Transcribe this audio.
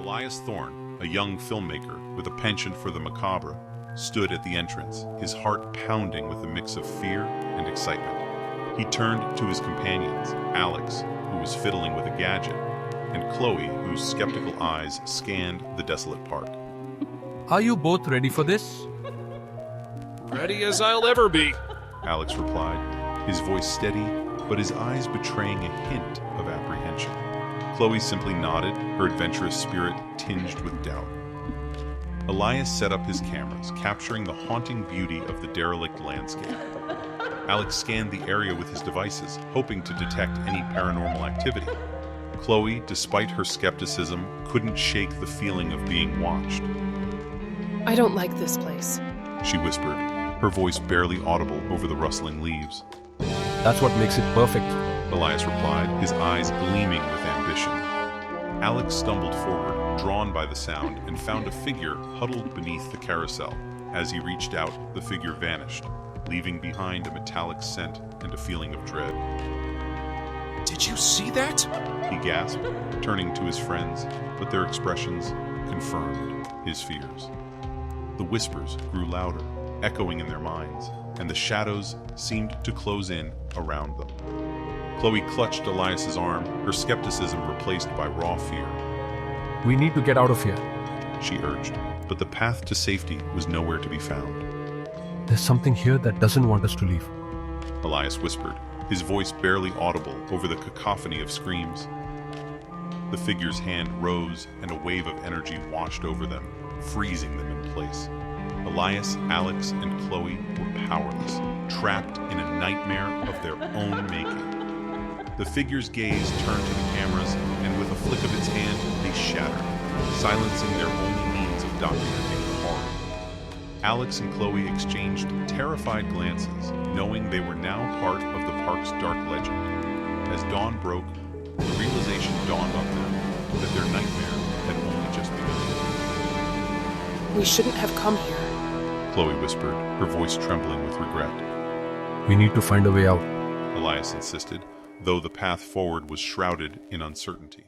Elias Thorne, a young filmmaker with a penchant for the macabre, stood at the entrance, his heart pounding with a mix of fear and excitement. He turned to his companions, Alex, who was fiddling with a gadget, and Chloe, whose skeptical eyes scanned the desolate park. Are you both ready for this? Ready as I'll ever be. Alex replied, his voice steady, but his eyes betraying a hint of apprehension. Chloe simply nodded, her adventurous spirit tinged with doubt. Elias set up his cameras, capturing the haunting beauty of the derelict landscape. Alex scanned the area with his devices, hoping to detect any paranormal activity. Chloe, despite her skepticism, couldn't shake the feeling of being watched. I don't like this place, she whispered, her voice barely audible over the rustling leaves. That's what makes it perfect. Elias replied, his eyes gleaming with ambition. Alex stumbled forward, drawn by the sound, and found a figure huddled beneath the carousel. As he reached out, the figure vanished, leaving behind a metallic scent and a feeling of dread. Did you see that? He gasped, turning to his friends, but their expressions confirmed his fears. The whispers grew louder, echoing in their minds, and the shadows seemed to close in around them. Chloe clutched Elias's arm, her skepticism replaced by raw fear. We need to get out of here. She urged, but the path to safety was nowhere to be found. There's something here that doesn't want us to leave. Elias whispered, his voice barely audible over the cacophony of screams. The figure's hand rose, and a wave of energy washed over them, freezing them in place. Elias, Alex, and Chloe were powerless, trapped in a nightmare of their own making. The figure's gaze turned to the cameras, and with a flick of its hand, they shattered, silencing their only means of documenting the horror. Alex and Chloe exchanged terrified glances, knowing they were now part of the park's dark legend. As dawn broke, the realization dawned on them that their nightmare had only just begun. We shouldn't have come here. Chloe whispered, her voice trembling with regret. We need to find a way out. Elias insisted, though the path forward was shrouded in uncertainty.